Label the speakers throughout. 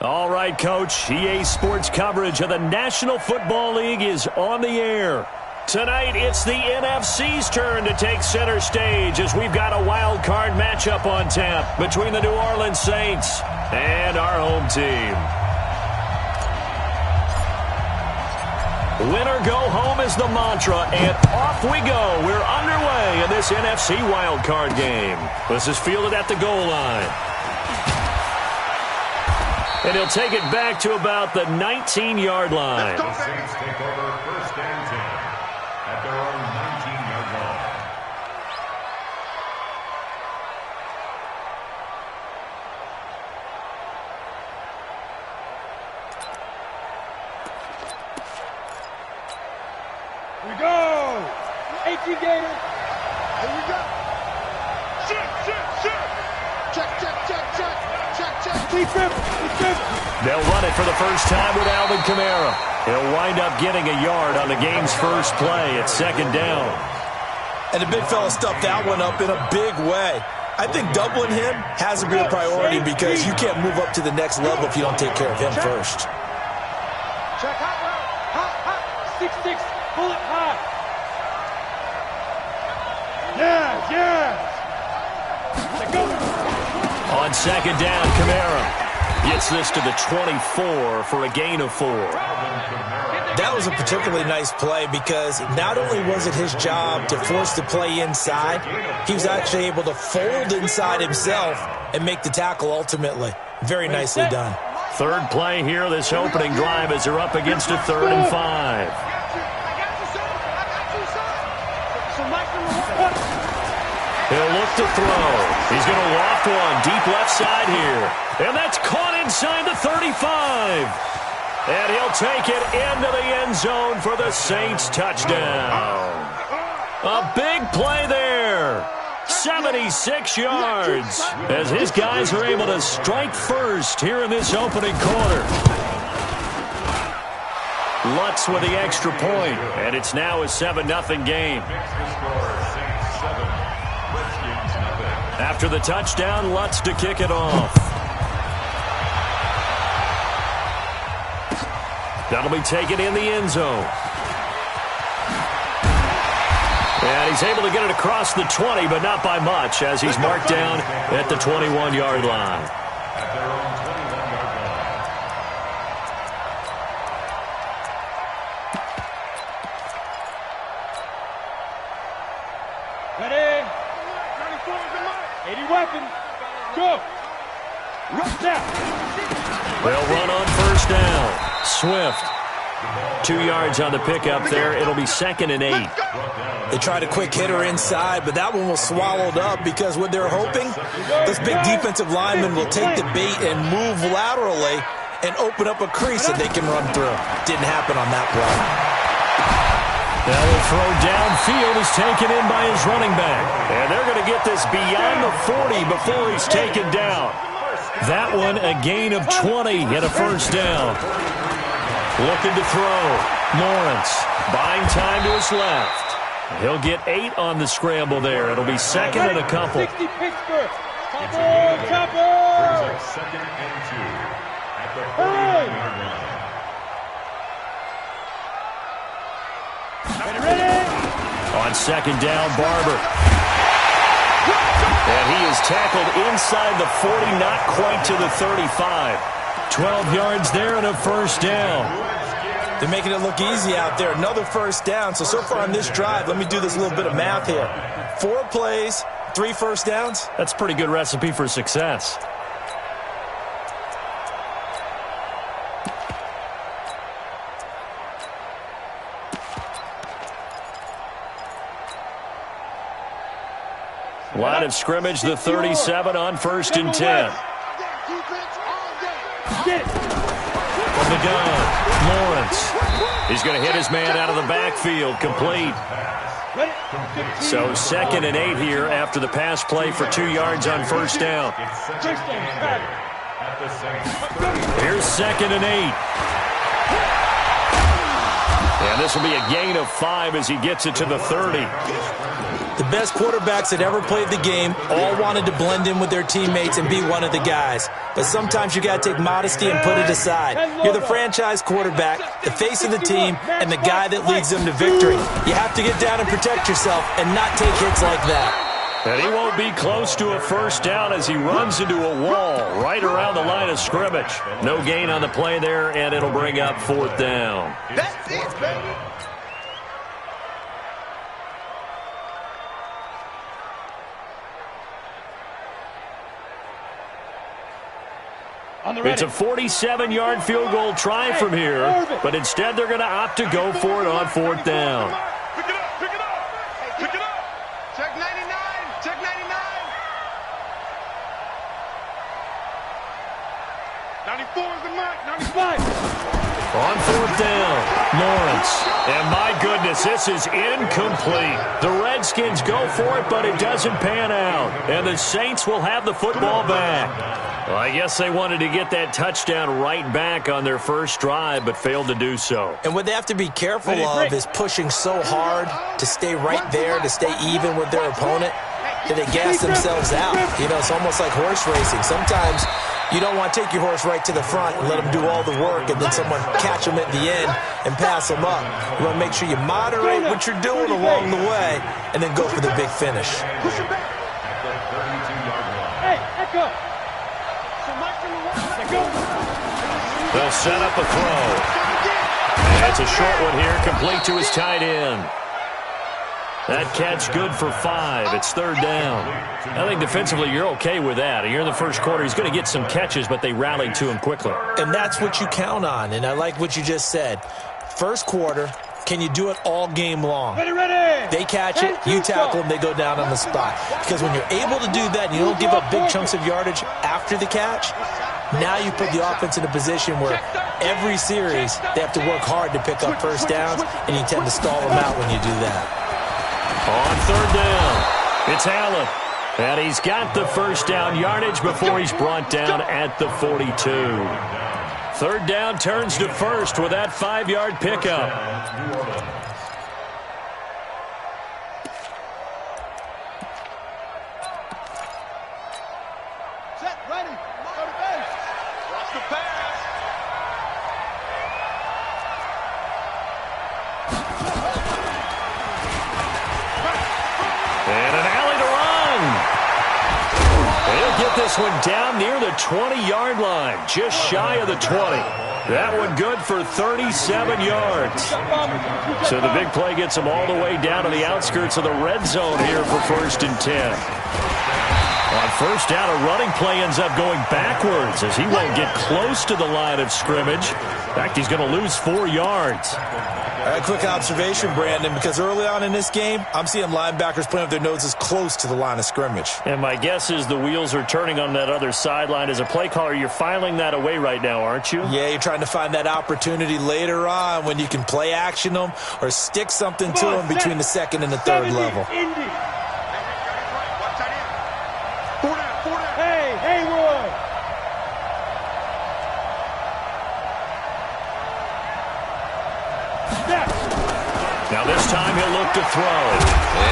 Speaker 1: All right, Coach. EA Sports coverage of the National Football League is on the air. Tonight, it's the NFC's turn to take center stage as we've got a wild card matchup on tap between the New Orleans Saints and our home team. Win or go home is the mantra, and off we go. We're underway in this NFC wild card game. This is fielded at the goal line. And he'll take it back to about the 19-yard line.
Speaker 2: The Saints take over first and 10 at their own 19-yard line.
Speaker 3: Here we go! 18 Gator! Here we go! Check!
Speaker 1: They'll run it for the first time with Alvin Kamara. He'll wind up getting a yard on the game's first play at second down.
Speaker 4: And the big fella stuffed that one up in a big way. I think doubling him has to be a priority because you can't move up to the next level if you don't take care of him first.
Speaker 3: Check hot route. 6-6. Pull it high. Yes.
Speaker 1: On second down, Kamara gets this to the 24 for a gain of 4.
Speaker 4: That was a particularly nice play because not only was it his job to force the play inside, he was actually able to fold inside himself and make the tackle ultimately. Very nicely done.
Speaker 1: Third play here, this opening drive as they're up against a 3rd and 5. He'll look to throw. He's going to loft one deep left side here. And that's caught inside the 35. And he'll take it into the end zone for the Saints touchdown. A big play there. 76 yards as his guys are able to strike first here in this opening quarter. Lutz with the extra point, and it's now a 7-0 game. After the touchdown, Lutz to kick it off. That'll be taken in the end zone. And he's able to get it across the 20, but not by much, as he's marked down at the 21-yard line.
Speaker 2: At their own 21-yard line.
Speaker 3: Ready? 80 weapons. Go. Rush down.
Speaker 1: They'll run on first down. Swift. 2 yards on the pickup there. It'll be 2nd and 8.
Speaker 4: They tried a quick hitter inside, but that one was swallowed up because what they're hoping, this big defensive lineman will take the bait and move laterally and open up a crease that they can run through. Didn't happen on that play.
Speaker 1: Now the throw downfield is taken in by his running back. And they're going to get this beyond the 40 before he's taken down. That one a gain of 20 and a first down. Looking to throw. Lawrence buying time to his left. He'll get 8 on the scramble there. It'll be 2nd and a couple.
Speaker 3: 60 Pittsburgh.
Speaker 2: Brings up 2nd and 2 at the 49-yard line.
Speaker 1: On second down, Barber. And he is tackled inside the 40, not quite to the 35. 12 yards there and a first down.
Speaker 4: They're making it look easy out there. Another first down. So far on this drive, let me do this little bit of math here. 4 plays, 3 first downs.
Speaker 1: That's a pretty good recipe for success. Line of scrimmage, the 37 on 1st and 10. From the gun, Lawrence. He's going to hit his man out of the backfield, complete. So 2nd and 8 here after the pass play for 2 yards on first down. Here's 2nd and 8. And this will be a gain of 5 as he gets it to the 30.
Speaker 4: The best quarterbacks that ever played the game all wanted to blend in with their teammates and be one of the guys. but sometimes you got to take modesty and put it aside. You're the franchise quarterback, the face of the team, and the guy that leads them to victory. You have to get down and protect yourself and not take hits like that.
Speaker 1: And he won't be close to a first down as he runs into a wall right around the line of scrimmage. No gain on the play there, and it'll bring up 4th down.
Speaker 3: That's it, baby.
Speaker 1: It's a 47-yard field goal try from here, but instead they're going to opt to go for it on 4th down.
Speaker 2: Pick it up, pick it up, pick it up.
Speaker 3: Check 99, check 99.
Speaker 2: 94 is the mark, 95.
Speaker 1: On 4th down, Lawrence. And my goodness, this is incomplete. The Redskins go for it, but it doesn't pan out. And the Saints will have the football back. Well, I guess they wanted to get that touchdown right back on their first drive, but failed to do so.
Speaker 4: And what they have to be careful of is pushing so hard to stay right there, to stay even with their opponent, that they gas themselves out. You know, it's almost like horse racing. Sometimes you don't want to take your horse right to the front and let them do all the work and then someone catch them at the end and pass them up. You want to make sure you moderate what you're doing along the way and then go for the big finish.
Speaker 3: Push him back. Hey, Echo.
Speaker 1: They'll set up a throw. And it's a short one here, complete to his tight end. That catch good for 5. It's 3rd down. I think defensively you're okay with that. You're in the first quarter. He's going to get some catches, but they rallied to him quickly.
Speaker 4: And that's what you count on, and I like what you just said. First quarter, can you do it all game long?
Speaker 3: Ready.
Speaker 4: They catch it, you tackle them, they go down on the spot. Because when you're able to do that and you don't give up big chunks of yardage after the catch, now you put the offense in a position where every series they have to work hard to pick up first downs, and you tend to stall them out when you do that.
Speaker 1: On 3rd down, it's Allen. And he's got the first down yardage before he's brought down at the 42. 3rd down turns to 1st with that 5-yard pickup.
Speaker 3: Set, ready. Go to base.
Speaker 2: Watch the pass.
Speaker 1: And an alley to run. He'll get this one down near the 20-yard line, just shy of the 20. That one good for 37 yards. So the big play gets him all the way down to the outskirts of the red zone here for 1st and 10. On 1st down, a running play ends up going backwards as he won't get close to the line of scrimmage. In fact, he's going to lose 4 yards.
Speaker 4: A quick observation, Brandon, because early on in this game, I'm seeing linebackers playing with their noses close to the line of scrimmage.
Speaker 1: And my guess is the wheels are turning on that other sideline. As a play caller, you're filing that away right now, aren't you?
Speaker 4: Yeah, you're trying to find that opportunity later on when you can play action them or stick something to them between the 2nd and the 3rd level.
Speaker 3: Hey, Haywood.
Speaker 1: Now this time he'll look to throw.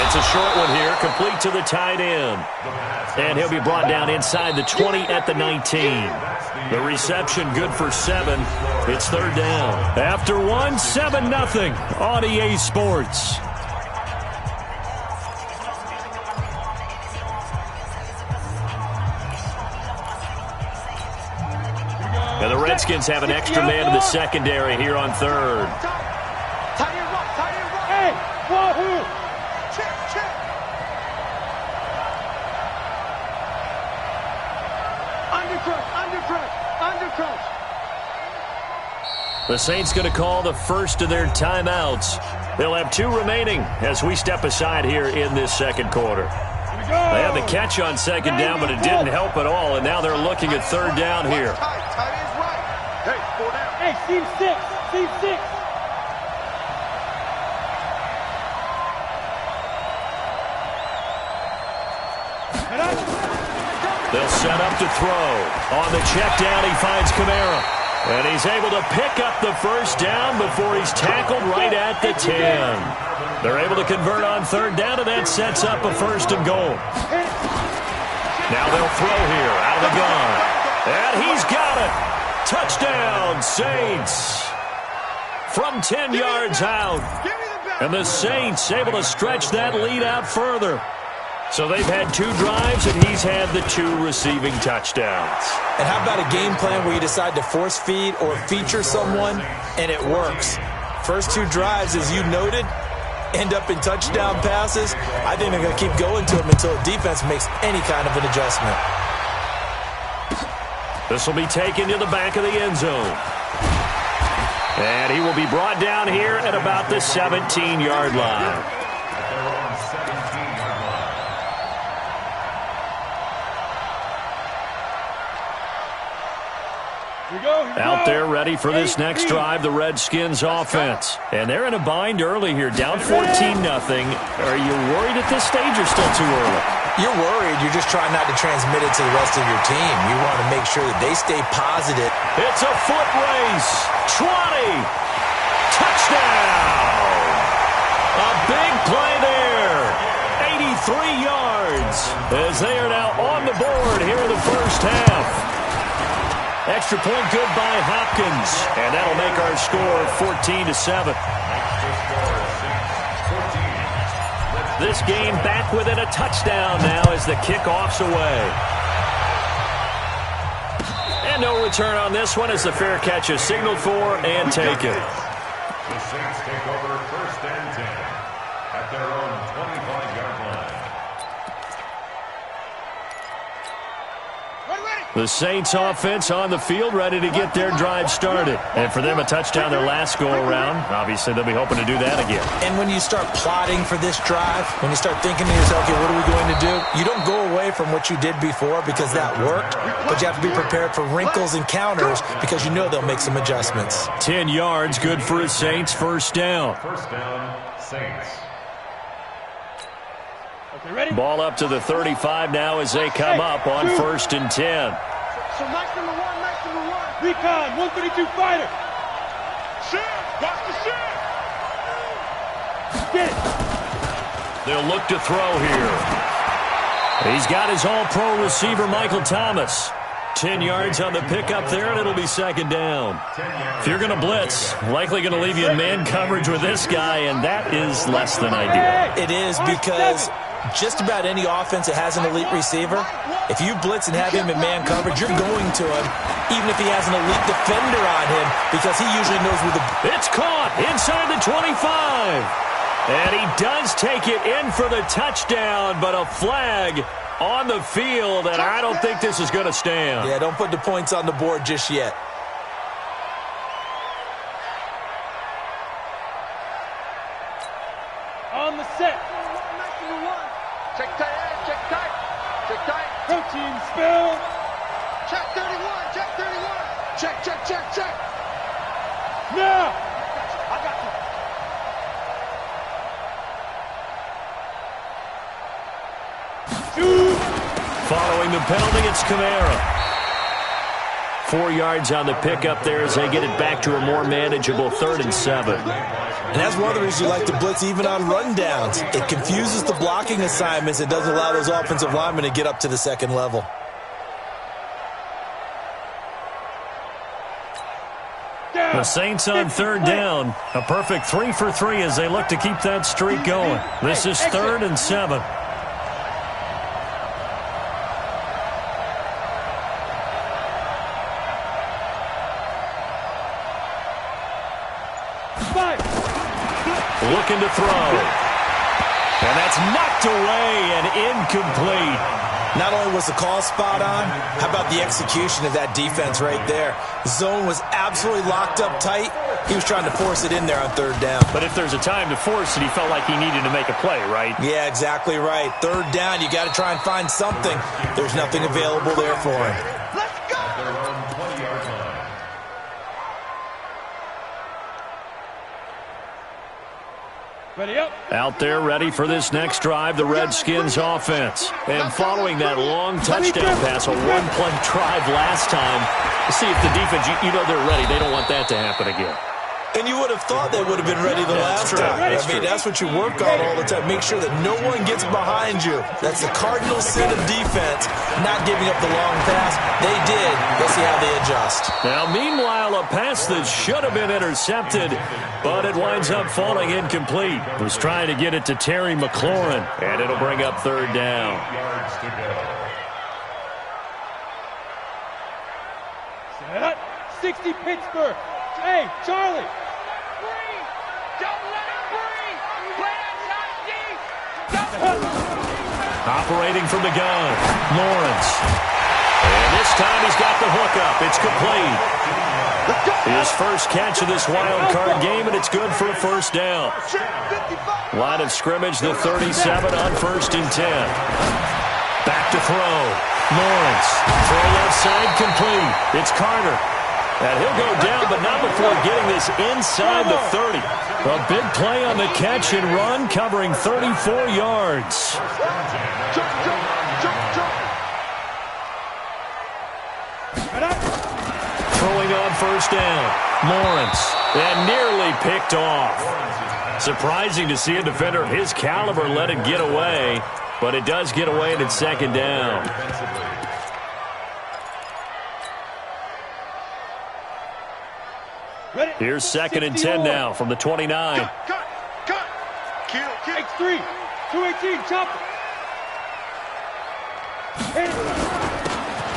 Speaker 1: It's a short one here, complete to the tight end. And he'll be brought down inside the 20 at the 19. The reception good for 7. It's 3rd down. After 1, 7-0 on EA Sports. And the Redskins have an extra man in the secondary here on 3rd.
Speaker 3: Hey, Wahoo! Check. Undercrush.
Speaker 1: The Saints going to call the first of their timeouts. They'll have 2 remaining as we step aside here in this 2nd quarter. They had the catch on 2nd down, but it didn't help at all, and now they're looking at 3rd down here.
Speaker 2: Hey, 4 down.
Speaker 3: Hey, Team 6.
Speaker 1: They'll set up to throw. On the check down, he finds Kamara. And he's able to pick up the first down before he's tackled right at the 10. They're able to convert on 3rd down, and that sets up a 1st and goal. Now they'll throw here out of the gun. And he's got it. Touchdown, Saints. From 10 yards out. And the Saints able to stretch that lead out further. So they've had 2 drives, and he's had the 2 receiving touchdowns.
Speaker 4: And how about a game plan where you decide to force feed or feature someone, and it works? First 2 drives, as you noted, end up in touchdown passes. I think they're going to keep going to them until the defense makes any kind of an adjustment.
Speaker 1: This will be taken to the back of the end zone. And he will be brought down here at about the 17-yard line. Out there ready for this next drive, the Redskins offense. And they're in a bind early here, down 14-0. Are you worried at this stage or still too early?
Speaker 4: You're worried. You're just trying not to transmit it to the rest of your team. You want to make sure that they stay positive.
Speaker 1: It's a foot race. 20. Touchdown. A big play there. 83 yards as they are now on the board here in the first half. Extra point good by Hopkins. And that'll make our score 14-7. This game back within a touchdown now as the kickoff's away. And no return on this one as the fair catch is signaled for and taken.
Speaker 2: The Saints take over 1st and 10 at their own 25-yard line.
Speaker 1: The Saints offense on the field ready to get their drive started. And for them, a touchdown their last go-around. Obviously, they'll be hoping to do that again.
Speaker 4: And when you start plotting for this drive, when you start thinking to yourself, okay, what are we going to do? You don't go away from what you did before because that worked, but you have to be prepared for wrinkles and counters because you know they'll make some adjustments.
Speaker 1: 10 yards, good for a Saints first down.
Speaker 2: First down, Saints.
Speaker 1: Ball up to the 35 now as they come up on 1st and 10.
Speaker 3: So nice number one. Recon, 132 fighter. Shit, watch the shit. Get it.
Speaker 1: They'll look to throw here. He's got his all-pro receiver, Michael Thomas. 10 yards on the pickup there, and it'll be 2nd down. If you're going to blitz, likely going to leave you in man coverage with this guy, and that is less than ideal.
Speaker 4: It is because just about any offense that has an elite receiver, if you blitz and have him in man coverage, you're going to him, even if he has an elite defender on him, because he usually knows where the...
Speaker 1: It's caught inside the 25. And he does take it in for the touchdown, but a flag on the field, and I don't think this is going to stand.
Speaker 4: Yeah, don't put the points on the board just yet.
Speaker 3: On the set. Check tight, check tight. Check tight. Protein spill. Check 31, check 31. Check. Now. I got you. Shoot.
Speaker 1: Following the penalty, it's Kamara. 4 yards on the pickup there as they get it back to a more manageable 3rd and 7.
Speaker 4: And that's one of the reasons you like to blitz even on rundowns. It confuses the blocking assignments. It doesn't allow those offensive linemen to get up to the 2nd level.
Speaker 1: The Saints on 3rd down. A perfect 3 for 3 as they look to keep that streak going. This is 3rd and 7. Looking to throw. And that's knocked away and incomplete.
Speaker 4: Not only was the call spot on, how about the execution of that defense right there? The zone was absolutely locked up tight. He was trying to force it in there on 3rd down.
Speaker 1: But if there's a time to force it, he felt like he needed to make a play, right?
Speaker 4: Yeah, exactly right. 3rd down, you got to try and find something. There's nothing available there for him.
Speaker 3: Let's go.
Speaker 2: Their own 20-yard line.
Speaker 3: Ready up.
Speaker 1: Out there ready for this next drive, the Redskins offense. And following that long touchdown pass, a one-play drive last time, to see if the defense, you know they're ready. They don't want that to happen again.
Speaker 4: And you would have thought they would have been ready the last time. I mean, that's what you work on all the time. Make sure that no one gets behind you. That's the cardinal sin of defense, not giving up the long pass. They did. Let's see how they adjust.
Speaker 1: Now, meanwhile, a pass that should have been intercepted, but it winds up falling incomplete. Was trying to get it to Terry McLaurin, and it'll bring up third down.
Speaker 2: Yards to go.
Speaker 3: Set. 60 Pittsburgh. Hey, Charlie.
Speaker 5: Don't let him breathe. Play outside deep.
Speaker 1: Operating from the gun, Lawrence. And this time he's got the hookup. It's complete. His first catch of this wild card game, and it's good for a first down. Line of scrimmage, the 37 on 1st and 10. Back to throw. Lawrence. Throw left side complete. It's Carter. And he'll go down, but not before getting this inside the 30. A big play on the catch and run, covering 34 yards. Throwing on first down. Lawrence. And nearly picked off. Surprising to see a defender of his caliber let it get away, but it does get away and it's second down. Here's 2nd and 10 now from the 29.
Speaker 3: Cut. Kill. X3. 218. Chop it.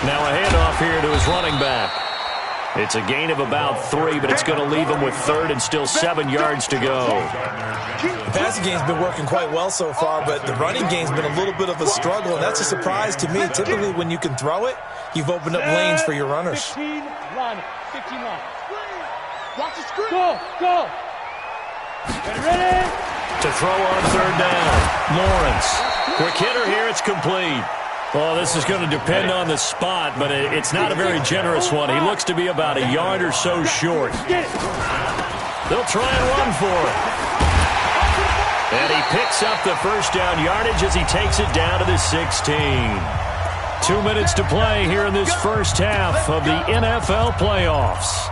Speaker 1: Now a handoff here to his running back. It's a gain of about 3, but it's going to leave him with 3rd and still 7 yards to go.
Speaker 4: The passing game's been working quite well so far, but the running game's been a little bit of a struggle, and that's a surprise to me. Typically, when you can throw it, you've opened up lanes for your runners.
Speaker 3: 15 line. Watch the screen. Go. Get ready.
Speaker 1: To throw on third down. Lawrence. Quick hitter here. It's complete. Well, this is going to depend on the spot, but it's not a very generous one. He looks to be about a yard or so short. They'll try and run for it. And he picks up the first down yardage as he takes it down to the 16. 2 minutes to play here in this first half of the NFL playoffs.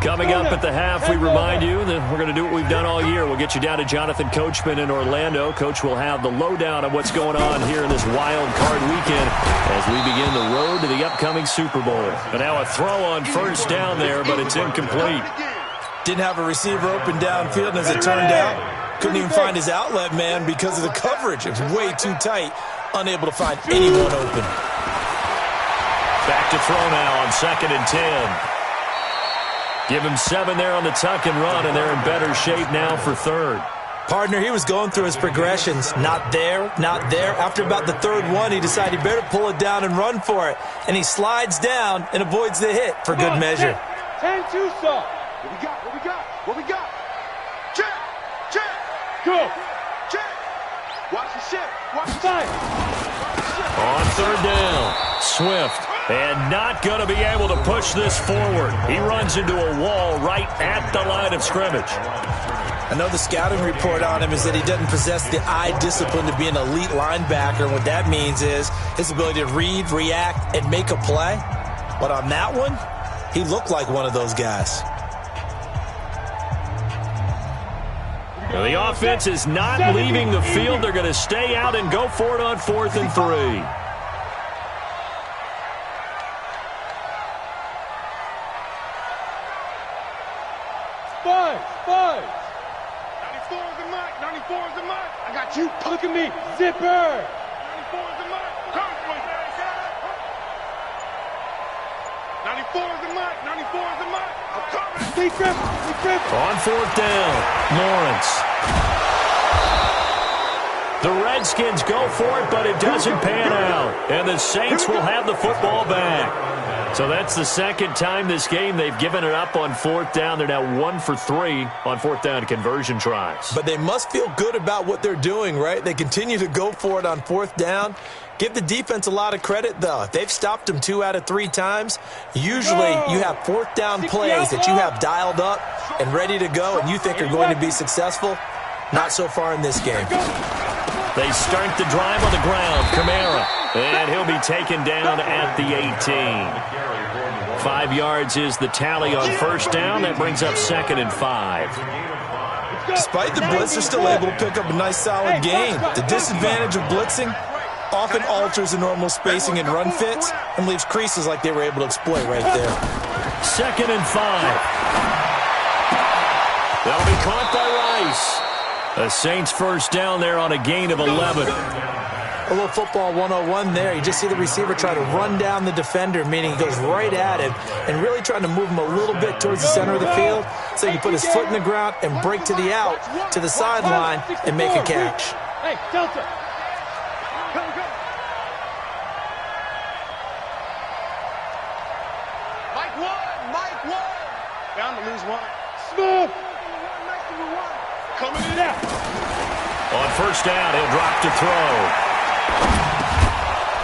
Speaker 1: Coming up at the half, we remind you that we're going to do what we've done all year. We'll get you down to Jonathan Coachman in Orlando. Coach will have the lowdown of what's going on here in this wild card weekend as we begin the road to the upcoming Super Bowl. And now a throw on first down there, but it's incomplete.
Speaker 4: Didn't have a receiver open downfield, and as it turned out, couldn't even find his outlet man because of the coverage. It was way too tight, unable to find anyone open.
Speaker 1: Back to throw now on 2nd and 10. Give him 7 there on the tuck and run, and they're in better shape now for 3rd.
Speaker 4: Partner, he was going through his progressions. Not there, not there. After about the 3rd one, he decided he better pull it down and run for it. And he slides down and avoids the hit for good measure.
Speaker 3: 10-2 saw. What we got? Check. Go. Check. Watch the shit. Watch the side.
Speaker 1: On 3rd down, Swift. And not going to be able to push this forward. He runs into a wall right at the line of scrimmage.
Speaker 4: I know the scouting report on him is that he doesn't possess the eye discipline to be an elite linebacker. And what that means is his ability to read, react, and make a play. But on that one, he looked like one of those guys.
Speaker 1: Now the offense is not leaving the field. They're going to stay out and go for it on 4th and 3.
Speaker 3: Five. 94 is the mark. I got you. Look at me. Zipper. 94 is the mark. Come on. 94 is the mark. I'm coming. Stay crippled.
Speaker 1: On 4th down, Lawrence. The Redskins go for it, but it doesn't pan out. And the Saints will have the football back. So that's the 2nd time this game they've given it up on 4th down. They're now 1 for 3 on 4th down conversion tries.
Speaker 4: But they must feel good about what they're doing, right? They continue to go for it on 4th down. Give the defense a lot of credit, though. If they've stopped them 2 out of 3 times, usually you have 4th down plays that you have dialed up and ready to go and you think are going to be successful. Not so far in this game.
Speaker 1: They start the drive on the ground. Kamara. And he'll be taken down at the 18. 5 yards is the tally on first down. That brings up 2nd and 5.
Speaker 4: Despite the blitz, they're still able to pick up a nice, solid gain. The disadvantage of blitzing often alters the normal spacing and run fits and leaves creases like they were able to exploit right there.
Speaker 1: 2nd and 5. That'll be caught by Rice. The Saints first down there on a gain of 11.
Speaker 4: A little football 101 there. You just see the receiver try to run down the defender, meaning he goes right at him and really trying to move him a little bit towards the center of the field so he can put his foot in the ground and break to the out, to the sideline, and make a catch.
Speaker 3: Hey, Delta. Go, go. Mike one. Bound to lose one. Smooth. Coming in out.
Speaker 1: On first down, he'll drop to throw.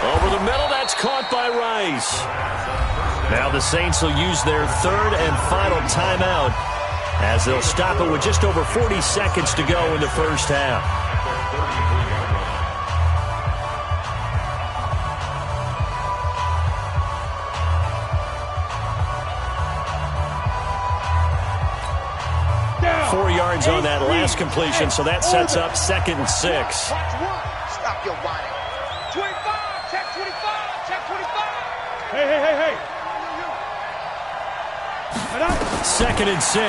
Speaker 1: Over the middle, that's caught by Rice. Now the Saints will use their 3rd and final timeout as they'll stop it with just over 40 seconds to go in the first half.
Speaker 3: Down.
Speaker 1: 4 yards on that last completion, so that sets up 2nd and 6.
Speaker 3: Stop your whining. 25, check 25, check 25. Hey.
Speaker 1: 2nd and 6.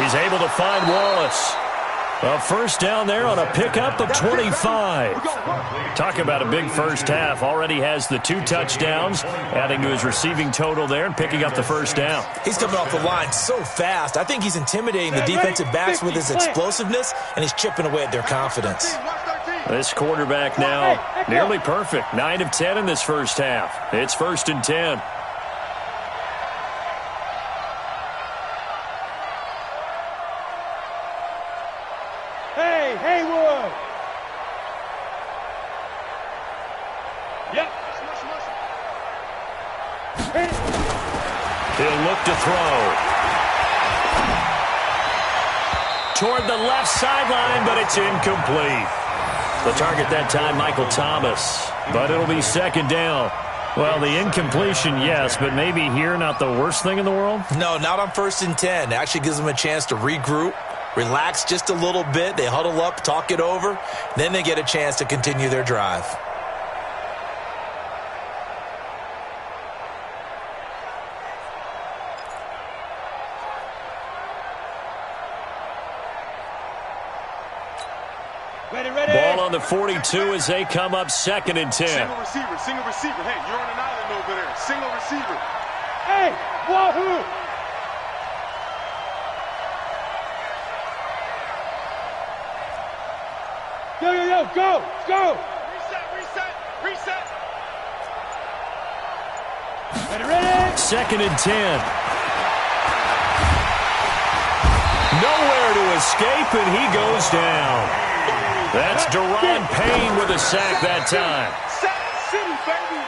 Speaker 1: He's able to find Wallace. A first down there on a pickup of 25. Talk about a big first half. Already has the 2 touchdowns, adding to his receiving total there and picking up the first down.
Speaker 4: He's coming off the line so fast. I think he's intimidating the defensive backs with his explosiveness, and he's chipping away at their confidence.
Speaker 1: This quarterback now nearly perfect. 9 of 10 in this first half. It's 1st and 10.
Speaker 3: Hey, Haywood. Yep.
Speaker 1: He'll look to throw. Toward the left sideline, but it's incomplete. The target that time, Michael Thomas. But it'll be 2nd down. Well, the incompletion, yes, but maybe here not the worst thing in the world?
Speaker 4: No, not on 1st and 10. It actually gives them a chance to regroup, relax just a little bit. They huddle up, talk it over. Then they get a chance to continue their drive.
Speaker 3: Ready.
Speaker 1: Ball on the 42 as they come up 2nd and 10.
Speaker 3: Single receiver. Hey, you're on an island over there. Single receiver. Hey, wahoo! Yo, go! Reset! Ready!
Speaker 1: 2nd and 10. Nowhere to escape, and he goes down. That's Daron Payne with a sack that time.
Speaker 3: Sack City, baby!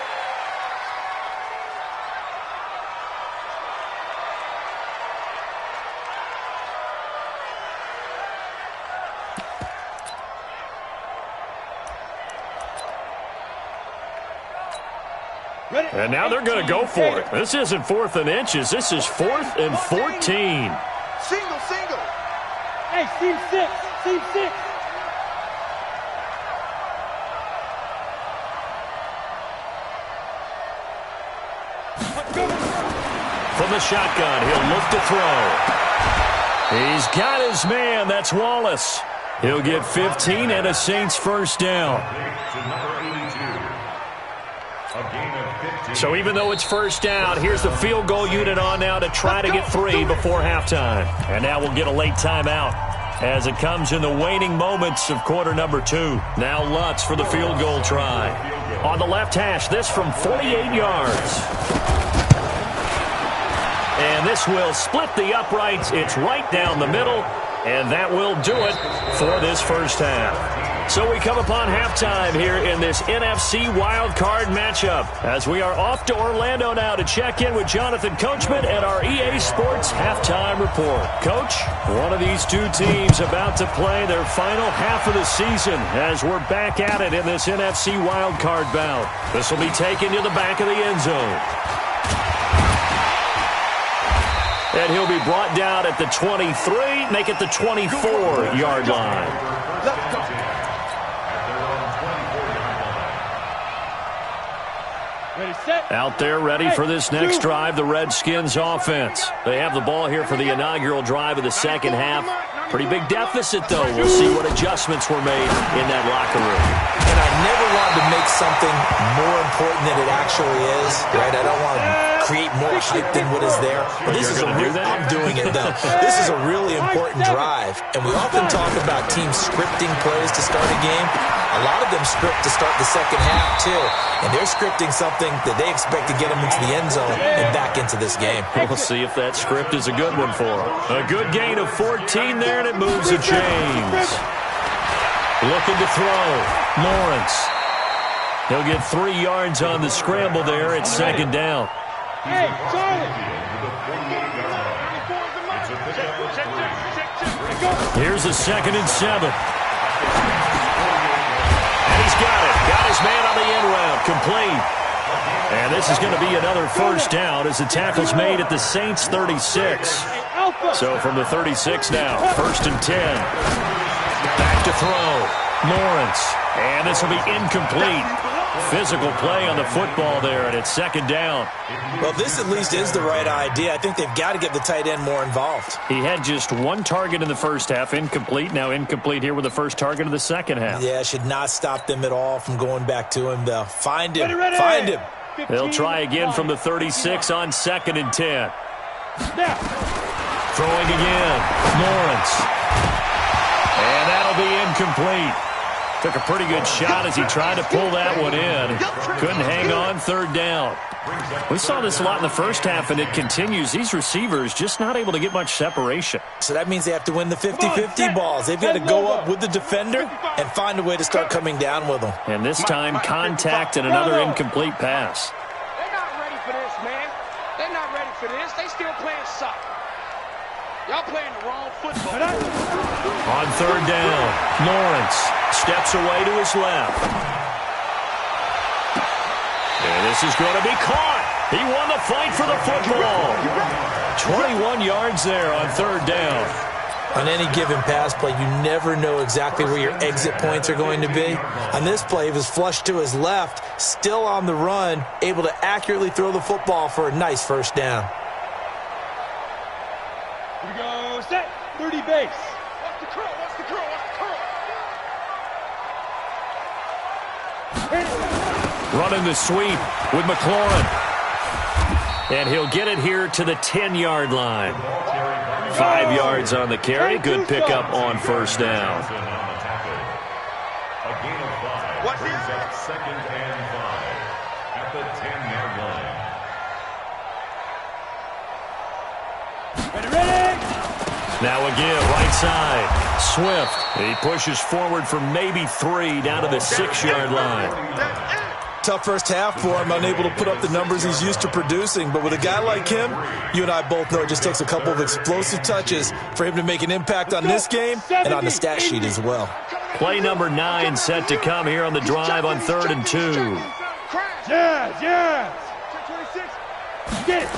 Speaker 1: And now they're going to go for it. This isn't 4th and inches. This is 4th and 14.
Speaker 3: Single. Hey, seam 6.
Speaker 1: From the shotgun, he'll look to throw. He's got his man. That's Wallace. He'll get 15 and a Saints first down. So even though it's first down, here's the field goal unit on now to try to get 3 before halftime. And now we'll get a late timeout as it comes in the waning moments of quarter number 2. Now Lutz for the field goal try. On the left hash, this from 48 yards. And this will split the uprights. It's right down the middle. And that will do it for this first half. So we come upon halftime here in this NFC wildcard matchup as we are off to Orlando now to check in with Jonathan Coachman at our EA Sports Halftime Report. Coach, one of these two teams about to play their final half of the season as we're back at it in this NFC wildcard bout. This will be taken to the back of the end zone. And he'll be brought down at the 23, make it the 24-yard line.
Speaker 3: Let's go.
Speaker 1: Out there ready for this next drive, the Redskins offense. They have the ball here for the inaugural drive of the second half. Pretty big deficit, though. We'll see what adjustments were made in that locker room.
Speaker 4: And I never wanted to make something more important than it actually is, right? I don't want to create more hype than what is there. But this is I'm doing it, though. This is a really important drive. And we often talk about teams scripting plays to start a game. A lot of them script to start the second half, too. And they're scripting something that they expect to get them into the end zone and back into this game.
Speaker 1: We'll see if that script is a good one for them. A good gain of 14 there, and it moves the chains. Looking to throw. Lawrence. He'll get 3 yards on the scramble there at second down.
Speaker 3: Hey, Charlie.
Speaker 1: Here's a 2nd and 7. He's got it. Got his man on the end route. Complete. And this is going to be another first down as the tackle's made at the Saints' 36. So from the 36 now, 1st and 10. Back to throw. Lawrence. And this will be incomplete. Physical play on the football there, and it's 2nd down.
Speaker 4: Well, this at least is the right idea. I think they've got to get the tight end more involved.
Speaker 1: He had just 1 target in the first half, incomplete. Now incomplete here with the first target of the second half.
Speaker 4: Yeah, should not stop them at all from going back to him, though. Find him. Find him.
Speaker 1: They'll try again from the 36 on 2nd and 10. Throwing again. Lawrence. And that'll be incomplete. Took a pretty good shot as he tried to pull that one in. Couldn't hang on, 3rd down. We saw this a lot in the first half, and it continues. These receivers just not able to get much separation.
Speaker 4: So that means they have to win the 50-50 balls. They've got to go up with the defender and find a way to start coming down with them.
Speaker 1: And this time, contact and another incomplete pass.
Speaker 5: They're not ready for this, man. They're not ready for this. They still playing soccer. Y'all playing the wrong football.
Speaker 1: On 3rd down, Lawrence steps away to his left. And this is going to be caught. He won the fight for the football. 21 yards there on 3rd down.
Speaker 4: On any given pass play, you never know exactly where your exit points are going to be. On this play, he was flushed to his left, still on the run, able to accurately throw the football for a nice 1st down.
Speaker 3: Here we go, set, 30 base. Watch the curl, watch the curl, watch the curl.
Speaker 1: Running the sweep with McLaurin. And he'll get it here to the 10-yard line. 5 yards on the carry. Good pickup on 1st down.
Speaker 2: A gain of 5 brings up 2nd and 5 at the 10-yard line.
Speaker 3: Ready?
Speaker 1: Now again, right side. Swift. He pushes forward for maybe 3 down to the 6-yard line.
Speaker 4: Tough first half for him, unable to put up the numbers he's used to producing. But with a guy like him, you and I both know it just takes a couple of explosive touches for him to make an impact on this game and on the stat sheet as well.
Speaker 1: Play number 9 set to come here on the drive on 3rd and 2.
Speaker 3: Yes. 26. Get it.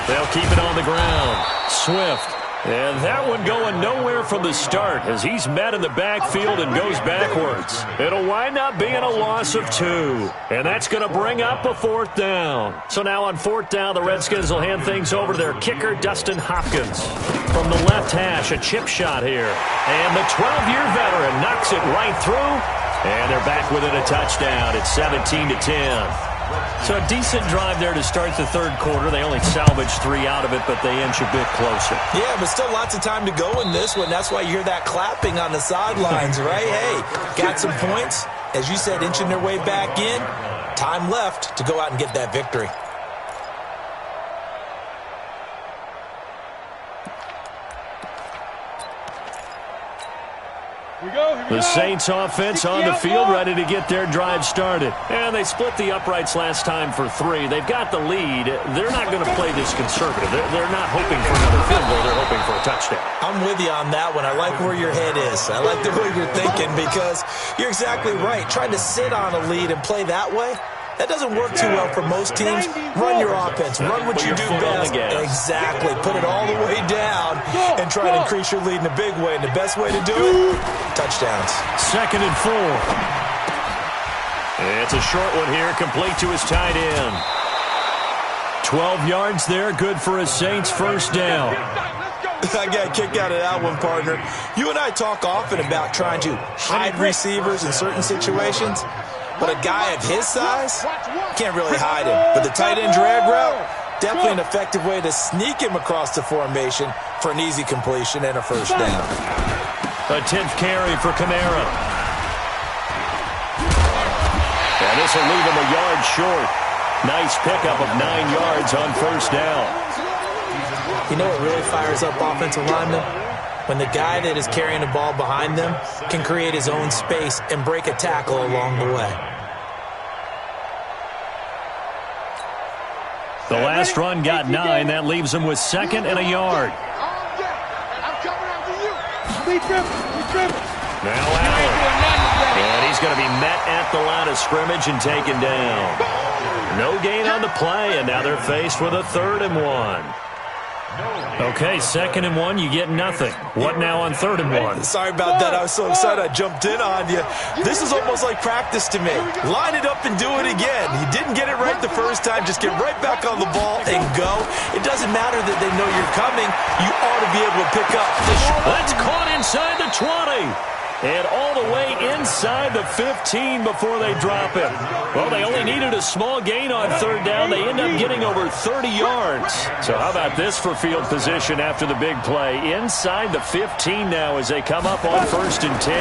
Speaker 1: They'll keep it on the ground. Swift. And that one going nowhere from the start as he's met in the backfield and goes backwards. It'll wind up being a loss of 2. And that's going to bring up a 4th down. So now on 4th down, the Redskins will hand things over to their kicker, Dustin Hopkins. From the left hash, a chip shot here. And the 12-year veteran knocks it right through. And they're back within a touchdown. It's 17-10. So a decent drive there to start the 3rd quarter. They only salvaged 3 out of it, but they inch a bit closer.
Speaker 4: Yeah, but still lots of time to go in this one. That's why you hear that clapping on the sidelines, right? Hey, got some points. As you said, inching their way back in. Time left to go out and get that victory.
Speaker 1: The Saints offense on the field, ready to get their drive started. And they split the uprights last time for 3. They've got the lead. They're not going to play this conservative. They're not hoping for another field goal. They're hoping for a touchdown.
Speaker 4: I'm with you on that one. I like where your head is. I like the way you're thinking because you're exactly right. Trying to sit on a lead and play that way, that doesn't work too well for most teams. Run your offense. Run what you do best. Exactly. Put it all the way down and try to increase your lead in a big way. And the best way to do it, touchdowns.
Speaker 1: 2nd and 4. It's a short one here, complete to his tight end. 12 yards there, good for a Saints first down.
Speaker 4: I got a kick out of that one, partner. You and I talk often about trying to hide receivers in certain situations. But a guy of his size can't really hide him. But the tight end drag route, definitely an effective way to sneak him across the formation for an easy completion and a first down.
Speaker 1: A 10th carry for Kamara. And this will leave him a yard short. Nice pickup of 9 yards on first down.
Speaker 4: You know what really fires up offensive linemen? When the guy that is carrying the ball behind them can create his own space and break a tackle along the way.
Speaker 1: The last run got 9. That leaves him with 2nd and a yard. Now Allen. And he's going to be met at the line of scrimmage and taken down. No gain on the play, and now they're faced with a 3rd and 1. Okay, 2nd and 1, you get nothing. What now on 3rd and 1?
Speaker 4: Sorry about that. I was so excited I jumped in on you. This is almost like practice to me. Line it up and do it again. You didn't get it right the first time. Just get right back on the ball and go. It doesn't matter that they know you're coming. You ought to be able to pick up the shot.
Speaker 1: That's caught inside the 20. And all the way inside the 15 before they drop it. Well, they only needed a small gain on 3rd down. They end up getting over 30 yards. So how about this for field position after the big play? Inside the 15 now as they come up on 1st and 10.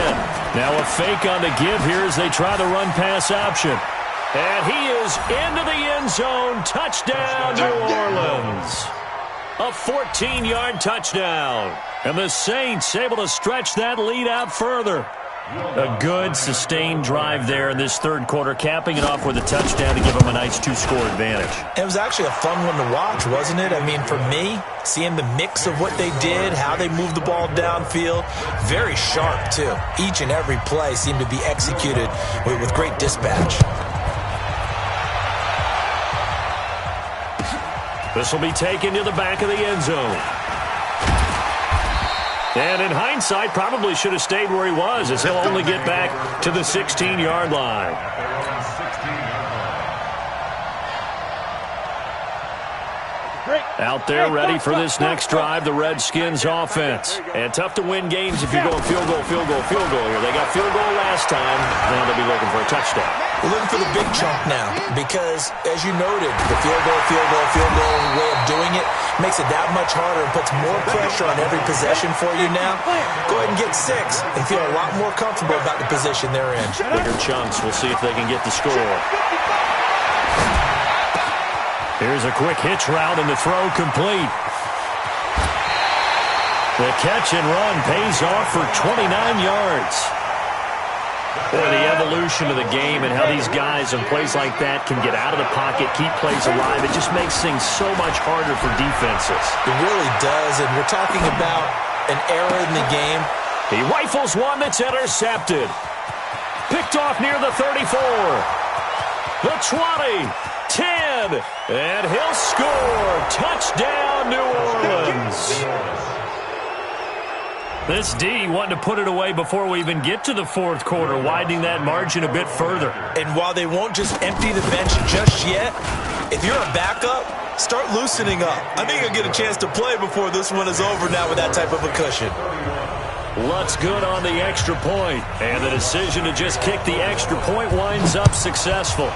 Speaker 1: Now a fake on the give here as they try the run-pass option. And he is into the end zone. Touchdown, New Orleans. A 14-yard touchdown. And the Saints able to stretch that lead out further. A good, sustained drive there in this 3rd quarter, capping it off with a touchdown to give them a nice 2-score advantage.
Speaker 4: It was actually a fun one to watch, wasn't it? I mean, for me, seeing the mix of what they did, how they moved the ball downfield, very sharp, too. Each and every play seemed to be executed with great dispatch.
Speaker 1: This will be taken to the back of the end zone. And in hindsight, probably should have stayed where he was, as he'll only get back to the 16-yard line. Out there ready for this next drive, the Redskins offense. And tough to win games if you're going field goal here. They got field goal last time. Now they'll be looking for a touchdown.
Speaker 4: We're looking for the big chunk now because, as you noted, the field goal way of doing it makes it that much harder and puts more pressure on every possession for you now. Go ahead and get 6 and feel a lot more comfortable about the position they're in.
Speaker 1: Bigger chunks. We'll see if they can get the score. Here's a quick hitch route and the throw complete. The catch and run pays off for 29 yards. Boy, the evolution of the game and how these guys in plays like that can get out of the pocket, keep plays alive, it just makes things so much harder for defenses.
Speaker 4: It really does, and we're talking about an error in the game.
Speaker 1: He rifles one that's intercepted. Picked off near the 34. The 20. 10, and he'll score. Touchdown, New Orleans. This D wanting to put it away before we even get to the 4th quarter, widening that margin a bit further.
Speaker 4: And while they won't just empty the bench just yet, if you're a backup, start loosening up. I think you'll get a chance to play before this one is over now with that type of a cushion.
Speaker 1: Looks good on the extra point, and the decision to just kick the extra point winds up successful.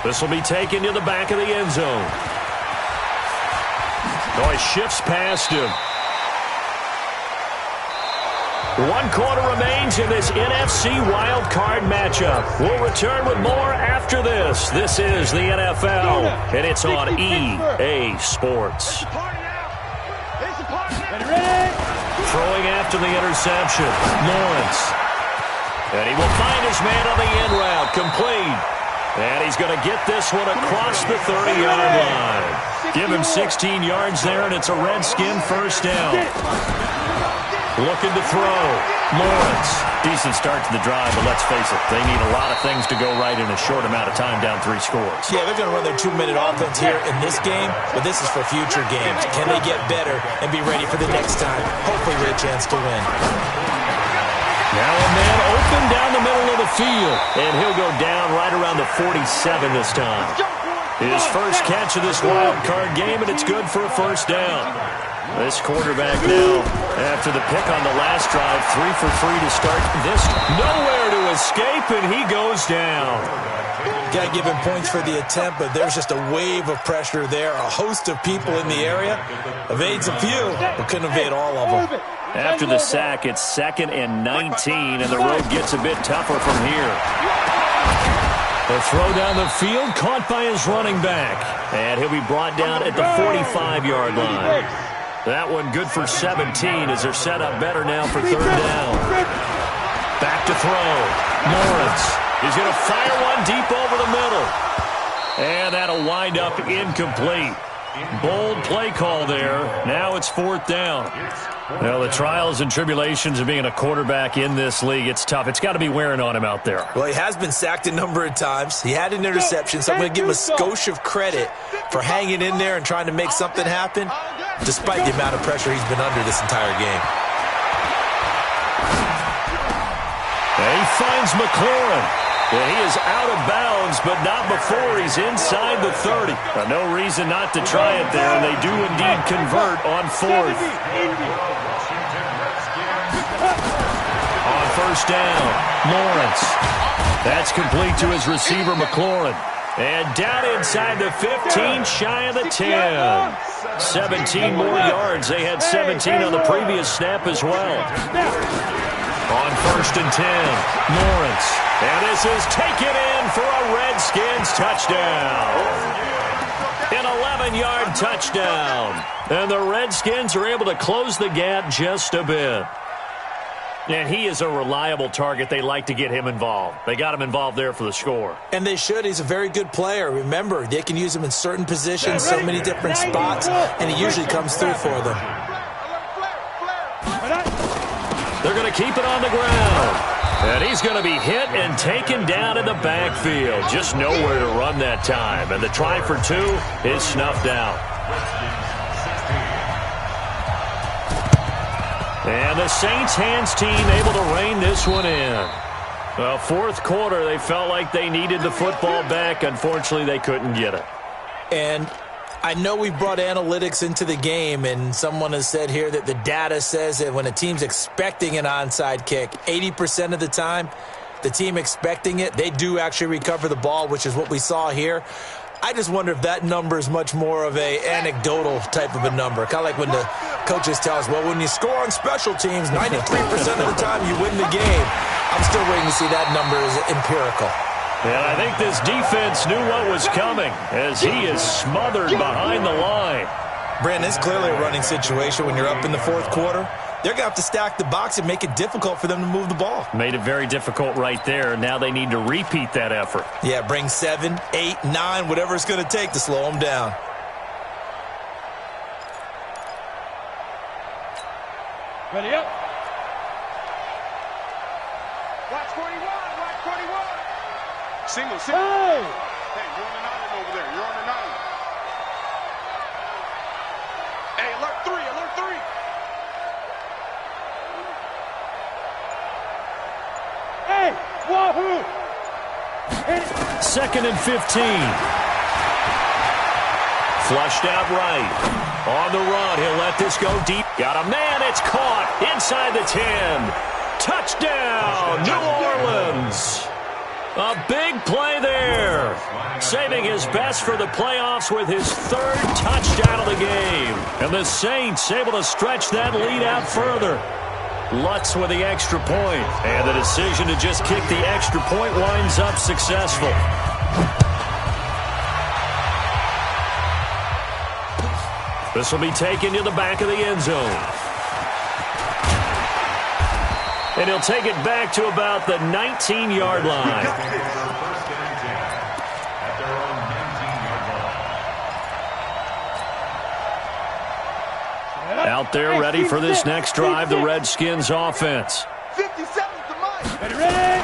Speaker 1: This will be taken to the back of the end zone. Oh, he shifts past him. 1 quarter remains in this NFC wild card matchup. We'll return with more after this. This is the NFL, and it's on EA Sports.
Speaker 3: Ready?
Speaker 1: Throwing after the interception. Lawrence. And he will find his man on the end route. Complete. And he's going to get this one across the 30-yard line. Give him 16 yards there, and it's a Redskin first down. Looking to throw. Lawrence. Decent start to the drive, but let's face it, they need a lot of things to go right in a short amount of time, down 3 scores.
Speaker 4: Yeah, they're going to run their 2-minute offense here in this game, but this is for future games. Can they get better and be ready for the next time? Hopefully with a chance to win.
Speaker 1: Now a man open down the middle of the field, and he'll go down right around the 47 this time. His first catch of this wild card game, and it's good for a first down. This quarterback now, after the pick on the last drive, 3 for 3 to start this. Nowhere to escape, and he goes down.
Speaker 4: Got to give him points for the attempt, but there's just a wave of pressure there. A host of people in the area. Evades a few, but couldn't evade all of them.
Speaker 1: After the sack, it's 2nd and 19, and the road gets a bit tougher from here. The throw down the field, caught by his running back. And he'll be brought down at the 45-yard line. That one good for 17 as they're set up better now for 3rd down. Back to throw. Lawrence. He's going to fire one deep over the middle. And that'll wind up incomplete. Bold play call there. Now it's 4th down. Well, the trials and tribulations of being a quarterback in this league, it's tough. It's got to be wearing on him out there.
Speaker 4: Well, he has been sacked a number of times. He had an interception, so I'm going to give him a skosh of credit for hanging in there and trying to make something happen, despite the amount of pressure he's been under this entire game.
Speaker 1: And he finds McLaurin. And he is out of bounds, but not before he's inside the 30. No reason not to try it there, and they do indeed convert on 4th. On 1st down, Lawrence. That's complete to his receiver, McLaurin. And down inside the 15, shy of the 10. 17 more yards. They had 17 on the previous snap as well. On 1st and 10, Lawrence. And this is taken in for a Redskins touchdown. An 11-yard touchdown. And the Redskins are able to close the gap just a bit. And he is a reliable target. They like to get him involved. They got him involved there for the score.
Speaker 4: And they should. He's a very good player. Remember, they can use him in certain positions, so many different spots, and he usually comes through for them.
Speaker 1: They're going to keep it on the ground. And he's going to be hit and taken down in the backfield. Just nowhere to run that time. And the try for 2 is snuffed out. And the Saints hands team able to rein this one in. Well, 4th quarter, they felt like they needed the football back. Unfortunately, they couldn't get it.
Speaker 4: And I know we brought analytics into the game, and someone has said here that the data says that when a team's expecting an onside kick, 80% of the time, the team expecting it, they do actually recover the ball, which is what we saw here. I just wonder if that number is much more of a anecdotal type of a number. Kind of like when the coaches tell us, well, when you score on special teams, 93% of the time you win the game. I'm still waiting to see that number as empirical.
Speaker 1: And I think this defense knew what was coming as he is smothered behind the line.
Speaker 4: Brandon, it's clearly a running situation when you're up in the 4th quarter. They're going to have to stack the box and make it difficult for them to move the ball.
Speaker 1: Made it very difficult right there. Now they need to repeat that effort.
Speaker 4: Yeah, bring 7, 8, 9, whatever it's going to take to slow them down.
Speaker 5: Ready up. Watch 41, watch 41.
Speaker 3: Single.
Speaker 5: Hey!
Speaker 3: Hey, you're on the 9 over there. You're on the 9. Hey, alert 3, alert 3.
Speaker 5: Hey! Wahoo!
Speaker 1: 2nd and 15. Flushed out right. On the run, he'll let this go deep. Got a man, it's caught inside the 10. Touchdown, New Orleans. A big play there. Saving his best for the playoffs with his 3rd touchdown of the game. And the Saints able to stretch that lead out further. Lutz with the extra point. And the decision to just kick the extra point winds up successful. This will be taken to the back of the end zone. And he'll take it back to about the 19-yard line. Out there ready for this next drive, the Redskins offense.
Speaker 3: 57's the mic.
Speaker 1: Ready?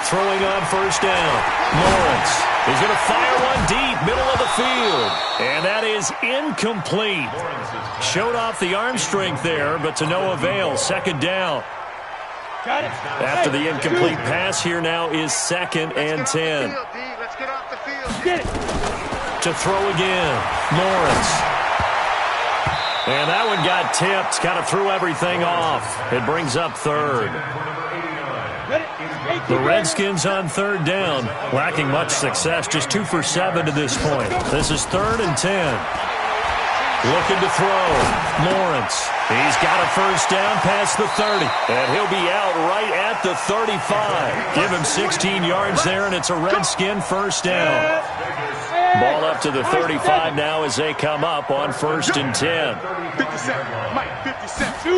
Speaker 1: Throwing on first down. Lawrence is going to fire one deep, middle of the field. And that is incomplete. Showed off the arm strength there, but to no avail. Second down. After the incomplete pass, here now is 2nd and 10.
Speaker 3: Let's get off the field.
Speaker 1: To throw again. Lawrence. And that one got tipped. Kind of threw everything off. It brings up 3rd. The Redskins on 3rd down. Lacking much success. Just 2 for 7 to this point. This is 3rd and 10. Looking to throw. Lawrence. He's got a first down past the 30. And he'll be out right at the 35. Give him 16 yards there, and it's a Redskin first down. Ball up to the 35 now as they come up on 1st and 10.
Speaker 3: 57. Mike, 57.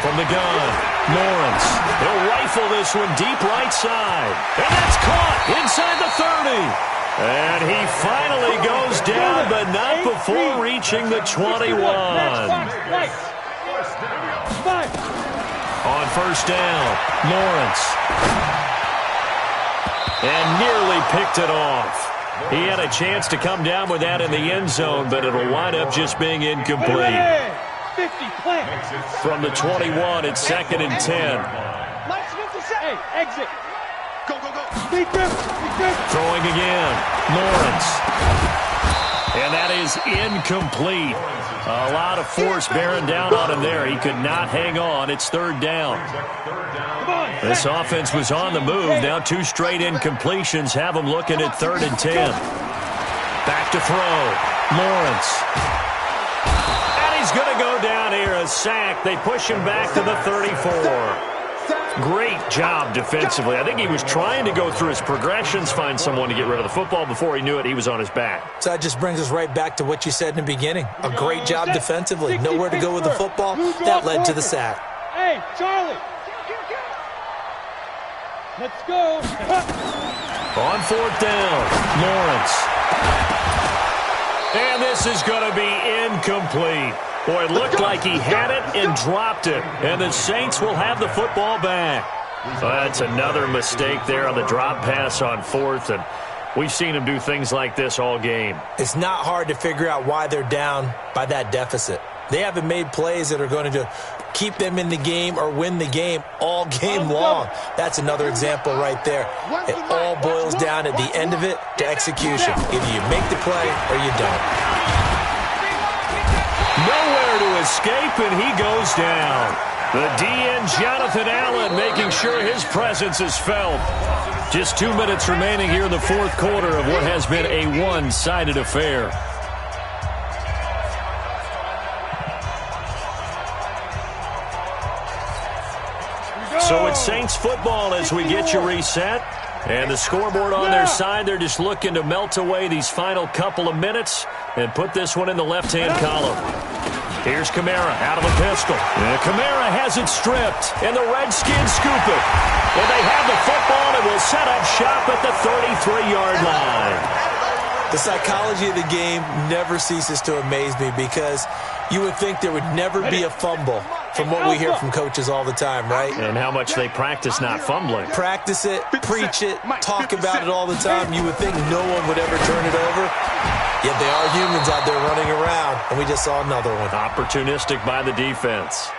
Speaker 1: From the gun, Lawrence. He'll rifle this one deep right side. And that's caught inside the 30. And he finally goes down, but not before reaching the 21. On first down, Lawrence. And nearly picked it off. He had a chance to come down with that in the end zone, but it'll wind up just being incomplete. From the 21, it's 2nd and 10.
Speaker 3: Exit. Go, go, go.
Speaker 1: Throwing again. Lawrence. And that is incomplete. A lot of force bearing down on him there. He could not hang on. It's 3rd down. This offense was on the move. Now 2 straight incompletions have them looking at 3rd and 10. Back to throw. Lawrence. And he's going to go down here. A sack. They push him back to the 34. Great job defensively. I think he was trying to go through his progressions, find someone to get rid of the football. Before he knew it, he was on his back.
Speaker 4: So that just brings us right back to what you said in the beginning. A great job defensively. Nowhere to go with the football. That led to the sack.
Speaker 6: Hey, Charlie. Let's go.
Speaker 1: On 4th down, Lawrence. And this is going to be incomplete. Boy, it looked like he had it and dropped it. And the Saints will have the football back. That's another mistake there on the drop pass on 4th. And we've seen him do things like this all game.
Speaker 4: It's not hard to figure out why they're down by that deficit. They haven't made plays that are going to keep them in the game or win the game all game long. That's another example right there. It all boils down at the end of it to execution. Either you make the play or you don't.
Speaker 1: Nowhere to escape, and he goes down. The DN, Jonathan Allen, making sure his presence is felt. Just 2 minutes remaining here in the 4th quarter of what has been a one-sided affair. So it's Saints football as we get you reset. And the scoreboard on their side, they're just looking to melt away these final couple of minutes and put this one in the left-hand column. Here's Kamara out of the pistol. And Kamara has it stripped, and the Redskins scoop it. And they have the football and will set up shop at the 33-yard line.
Speaker 4: The psychology of the game never ceases to amaze me because you would think there would never be a fumble from what we hear from coaches all the time, right?
Speaker 1: And how much they practice not fumbling.
Speaker 4: Practice it, preach it, talk about it all the time. You would think no one would ever turn it over. Yet they are humans out there running around, and we just saw another one.
Speaker 1: Opportunistic by the defense.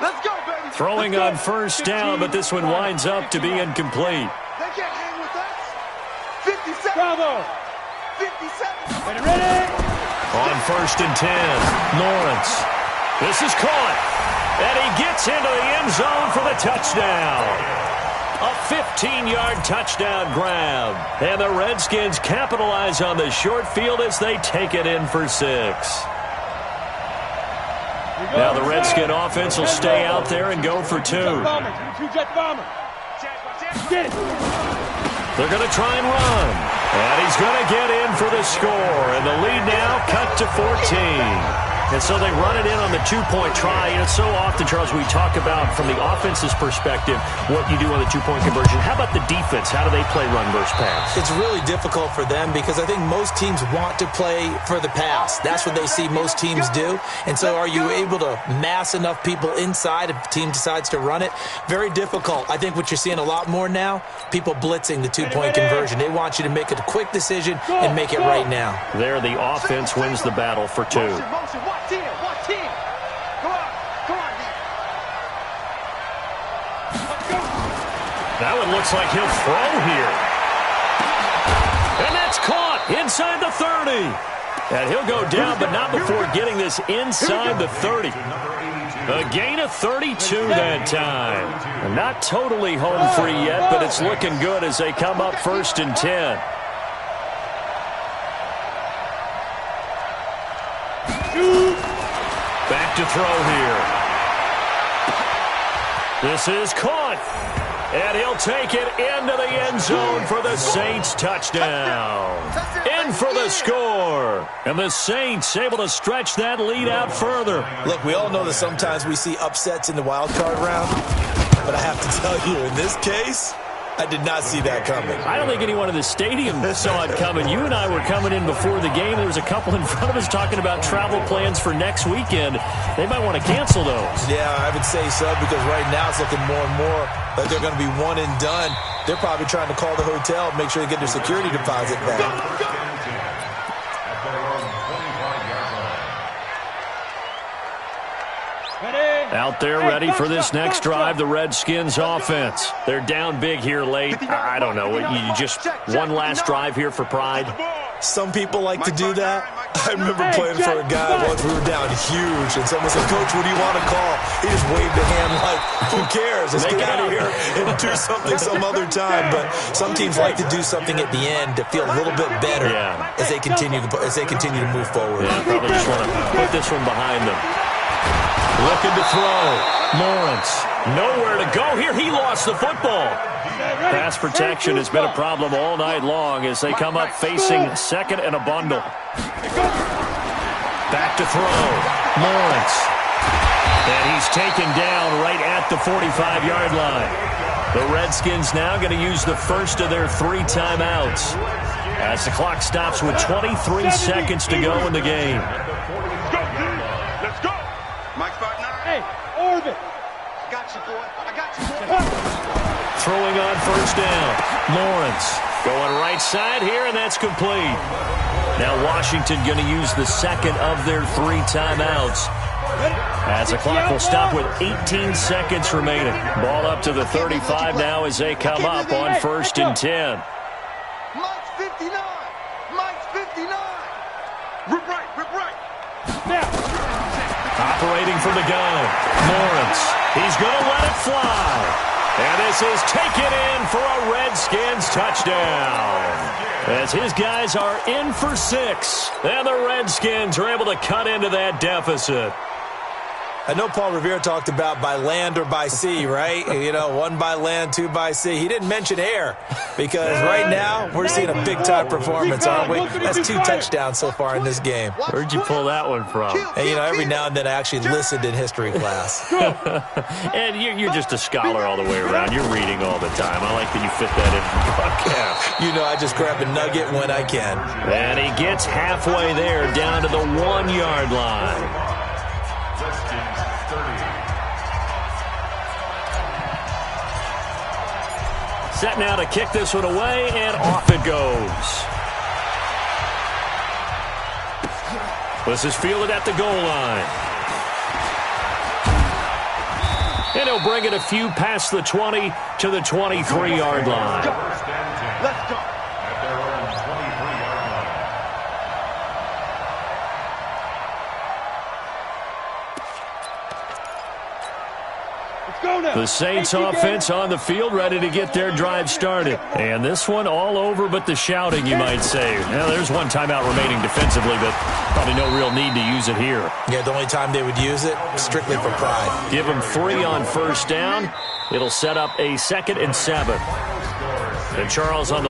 Speaker 3: Let's go, baby.
Speaker 1: Throwing on first down, but this one winds up to be incomplete.
Speaker 3: They can't hang with us. 57.
Speaker 6: Bravo.
Speaker 3: 57.
Speaker 6: Ready?
Speaker 1: On 1st and 10, Lawrence. This is caught. And he gets into the end zone for the touchdown. A 15-yard touchdown grab. And the Redskins capitalize on the short field as they take it in for 6. Now the Redskin offense will stay out there and go for 2.
Speaker 6: Two-jet bomber. Get it.
Speaker 1: They're going to try and run. And he's going to get in for the score. And the lead now cut to 14. And so they run it in on the two-point try. And it's so often, Charles, we talk about from the offense's perspective what you do on the two-point conversion. How about the defense? How do they play run versus pass?
Speaker 4: It's really difficult for them because I think most teams want to play for the pass. That's what they see most teams do. And so are you able to mass enough people inside if the team decides to run it? Very difficult. I think what you're seeing a lot more now, people blitzing the two-point conversion. They want you to make a quick decision and make it right now.
Speaker 1: There, the offense wins the battle for two.
Speaker 3: Motion, one team. Come on,
Speaker 1: That one looks like he'll throw here. And that's caught inside the 30. And he'll go down, but not before getting this inside the 30. A gain of 32 that time. Not totally home free yet, but it's looking good as they come up 1st and 10. Back to throw here. This is caught. And he'll take it into the end zone for the Saints touchdown. In for the score. And the Saints able to stretch that lead out further.
Speaker 4: Look, we all know that sometimes we see upsets in the wild card round. But I have to tell you, in this case, I did not see that coming.
Speaker 1: I don't think anyone in the stadium saw it coming. You and I were coming in before the game. There was a couple in front of us talking about travel plans for next weekend. They might want to cancel those.
Speaker 4: Yeah, I would say so because right now it's looking more and more like they're going to be one and done. They're probably trying to call the hotel, make sure they get their security deposit back.
Speaker 1: Out there ready for this next drive, the Redskins offense. They're down big here late. I don't know. You just one last drive here for pride?
Speaker 4: Some people like to do that. I remember playing for a guy once. We were down huge, and someone said, "Coach, what do you want to call?" He just waved a hand like, who cares? Let's get out of here and do something some other time. But some teams like to do something at the end to feel a little bit better as they continue to move forward.
Speaker 1: Yeah, probably just want to put this one behind them. Looking to throw. Lawrence. Nowhere to go here. He lost the football. Pass protection has been a problem all night long as they come up facing second and a bundle. Back to throw. Lawrence. And he's taken down right at the 45-yard line. The Redskins now going to use the first of their 3 timeouts as the clock stops with 23 seconds to go in the game.
Speaker 3: Let's go. Mike Spartan.
Speaker 6: Hey, Orbit.
Speaker 3: I got you, boy. I got you, boy.
Speaker 1: Throwing on first down. Lawrence going right side here, and that's complete. Now Washington going to use the second of their 3 timeouts as the clock will stop with 18 seconds remaining. Ball up to the 35 now as they come up on 1st and 10.
Speaker 3: Mike's 59. Mike's 59. Rip right.
Speaker 1: Operating from the gun. Lawrence. He's going to let it fly. And this is taken in for a Redskins touchdown. As his guys are in for 6. And the Redskins are able to cut into that deficit.
Speaker 4: I know Paul Revere talked about by land or by sea, right? You know, 1 by land, 2 by sea. He didn't mention air because right now we're seeing a big-time performance, aren't we? That's 2 touchdowns so far in this game.
Speaker 1: Where'd you pull that one from?
Speaker 4: And, you know, every now and then I actually listened in history class.
Speaker 1: And you're just a scholar all the way around. You're reading all the time. I like that you fit that in the broadcast.
Speaker 4: You know, I just grab a nugget when I can.
Speaker 1: And he gets halfway there down to the 1-yard line. Set now to kick this one away, and off it goes. This is fielded at the goal line. And he'll bring it a few past the 20 to the 23-yard line.
Speaker 3: Let's go.
Speaker 1: The Saints offense on the field, ready to get their drive started. And this one all over but the shouting, you might say. Now, there's 1 timeout remaining defensively, but probably no real need to use it here.
Speaker 4: Yeah, the only time they would use it, strictly for pride.
Speaker 1: Give them 3 on first down. It'll set up a 2nd and 7. And Charles on the